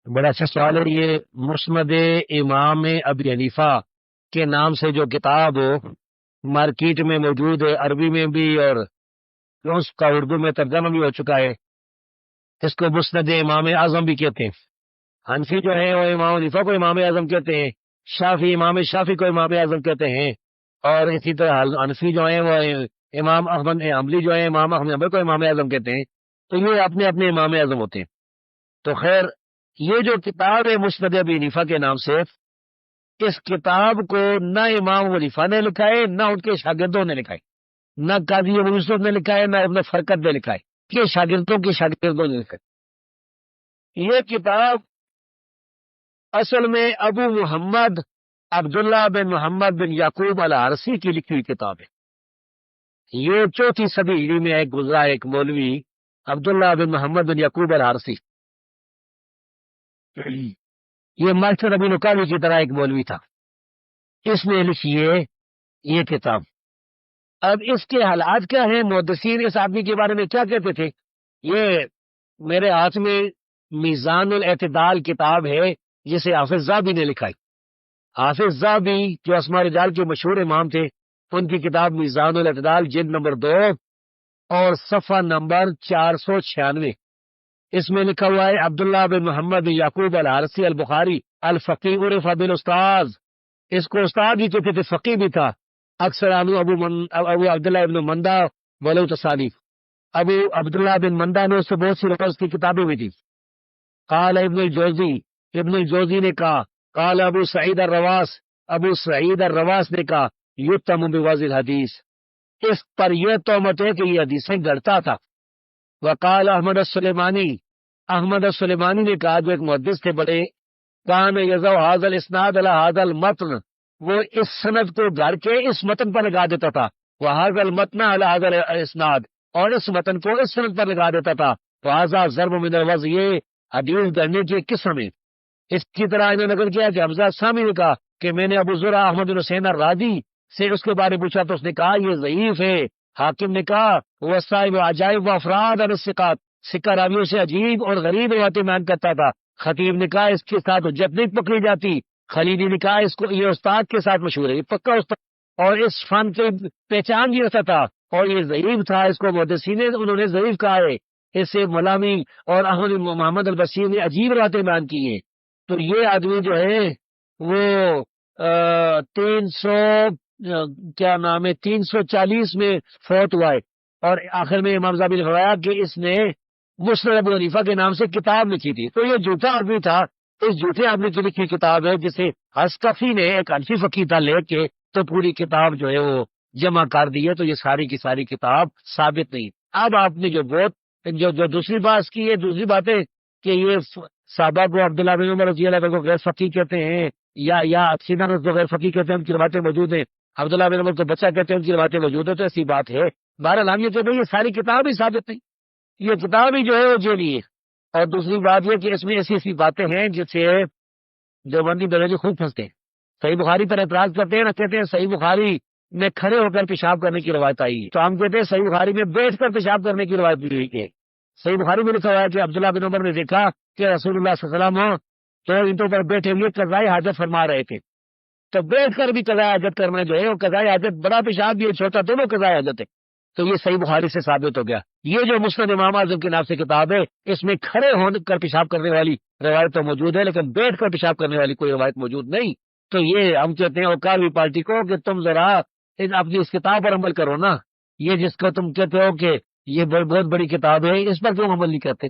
بڑا اچھا سوال ہے یہ۔ مسند امام ابی حنیفہ کے نام سے جو کتاب مارکیٹ میں موجود ہے، عربی میں بھی، اور اس کا اردو میں ترجمہ بھی ہو چکا ہے، اس کو مسند امام اعظم بھی کہتے ہیں۔ حنفی جو ہے وہ امام حنیفہ کو امام اعظم کہتے ہیں، شافی امام شافی کو امام اعظم کہتے ہیں، اور اسی طرح حنفی جو ہیں وہ امام احمد حنبلی جو ہے امام احمد حنبل کو امام اعظم کہتے ہیں۔ تو یہ اپنے اپنے امام اعظم ہوتے ہیں۔ تو خیر، یہ جو کتاب ہے مسند ابی حنیفہ کے نام سے، اس کتاب کو نہ امام ابو حنیفہ نے لکھا ہے، نہ ان کے شاگردوں نے لکھا ہے، نہ قاضی ابو یوسف نے لکھا ہے، نہ ابن فرقد نے لکھا ہے، کہ شاگردوں کے شاگردوں نے لکھا ہے۔ یہ کتاب اصل میں ابو محمد عبداللہ بن محمد بن یعقوب الحارثی کی لکھی ہوئی کتاب ہے۔ یہ 4 صدی ہجری میں ایک گزرا ایک مولوی عبداللہ بن محمد بن یعقوب الحارثی، یہ ماسٹر ابی نکاوی کی طرح ایک مولوی تھا، اس نے لکھی ہے یہ کتاب۔ اب اس کے حالات کیا ہیں، محدثین اس آدمی کے بارے میں کیا کہتے تھے؟ یہ میرے ہاتھ میں میزان الاعتدال کتاب ہے، جسے حافظ ذہبی نے لکھا ہے۔ حافظ ذہبی جو اسماء رجال کے مشہور امام تھے، ان کی کتاب میزان الاعتدال جلد نمبر 2 اور صفحہ نمبر 496، اس میں لکھا ہوا ہے عبداللہ بن محمد بن یعقوب الحارثی البخاری الفقی عرف بالاستاذ، اس کو استاد بھی کہتے تھے، فقی بھی تھا۔ اکثر ابو عبداللہ ابن مندہ بولو تصانیف، ابو عبداللہ بن مندہ نے اس سے بہت سی روز کی کتابیں بھی دی۔ قال ابن الجوزی نے کہا، قال ابو سعید الرواس نے کہا، یتم بوضع الحدیث، اس پر یہ تہمت ہے کہ یہ حدیثیں گڑتا تھا۔ وقال احمد السلیمانی نے کہا، جو ایک محدث تھے بڑے، کان یضع ھذا الاسناد علی ھذا المتن، وہ اس سند کو گھر کے اس متن پر لگا دیتا تھا، وھذا المتن علی ھذا الاسناد، اور اس متن کو اس سند پر لگا دیتا تھا، وھذا ضرب من الوضع، یہ حدیث گڑنے کی قسم ہے۔ اس کی طرح انہوں نے نقل کیا کہ حمزہ سامی نے کہا کہ میں نے ابو زرع احمد بن حسین الرازی سے اس کے بارے میں پوچھا تو اس نے کہا یہ ضعیف ہے۔ حاکم نے کہا وہ صاحب عجائب و افراد الثقات، سکہ راویوں سے عجیب اور غریب روایتیں بیان کرتا تھا۔ خطیب نے کہا اس کے ساتھ حجت نہیں پکڑی جاتی۔ خلیلی نے کہا اس کو یہ استاد کے ساتھ مشہور ہے، یہ پکا استاد، اور اس فن کی پہچان بھی رکھتا تھا، اور یہ ضعیف تھا، اس کو محدثین انہوں نے ضعیف کہا ہے۔ اس سے ملامی اور احمد محمد البصیر نے عجیب روایتیں بیان کی ہیں۔ تو یہ آدمی جو ہے وہ 340 میں فوت ہوا ہے، اور آخر میں امام ذہبی نے فرمایا کہ اس نے مسند ابو حنیفہ کے نام سے کتاب لکھی تھی۔ تو یہ جھوٹا آدمی تھا، اس جھوٹے آدمی کی لکھی کتاب ہے، جسے حسکفی نے ایک حنفی فقیہ تھا لے کے تو پوری کتاب جو ہے وہ جمع کر دی ہے۔ تو یہ ساری کی ساری کتاب ثابت نہیں۔ اب آپ نے جو دوسری بات کی ہے، دوسری بات ہے کہ یہ صحابہ کو عبداللہ بن عمر رضی اللہ عنہ کو غیر فقیہ کہتے ہیں، یا سیدنا انس کو غیر فقیہ کہتے ہیں، ان کی روایتیں موجود ہیں۔ عبداللہ بن عمر کو بچہ کہتے ہیں، ان کی روایتیں موجود ہیں۔ تو ایسی بات ہے۔ بہرحال ہم یہ کہتے ہیں یہ ساری کتاب ہی ثابت نہیں، یہ کتاب ہی جو ہے وہ جیلی ہے۔ اور دوسری بات یہ کہ اس میں ایسی ایسی باتیں ہیں جس سے دیوبندی بریلوی خوب پھنستے ہیں۔ صحیح بخاری پر اعتراض کرتے ہیں، نہ کہتے ہیں صحیح بخاری میں کھڑے ہو کر پیشاب کرنے کی روایت آئی ہے، تو ہم کہتے ہیں صحیح بخاری میں بیٹھ کر پیشاب کرنے کی روایت بھی ہے۔ صحیح بخاری میں لکھا ہوا ہے کہ عبداللہ بن عمر نے دیکھا کہ رسول اللہ صلی اللہ علیہ وسلم تو انٹوں پر بیٹھے ہوئے قضائے حاجت فرما رہے تھے، تو بیٹھ کر بھی قضائے حاجت کرنا جو ہے وہ قضائے حاجت، بڑا پیشاب بھی ہے، چھوٹا، دونوں قضائے حاجت ہے۔ تو یہ صحیح بخاری سے ثابت ہو گیا۔ یہ جو مسند امام اعظم کے نام سے کتاب ہے، اس میں کھڑے ہو کر پیشاب کرنے والی روایت تو موجود ہے، لیکن بیٹھ کر پیشاب کرنے والی کوئی روایت موجود نہیں۔ تو یہ ہم کہتے ہیں اوکاروی پارٹی کو کہ تم ذرا اپنی اس کتاب پر عمل کرو نا، یہ جس کو تم کہتے ہو کہ یہ بہت بڑی کتاب ہے، اس پر کیوں عمل نہیں کرتے؟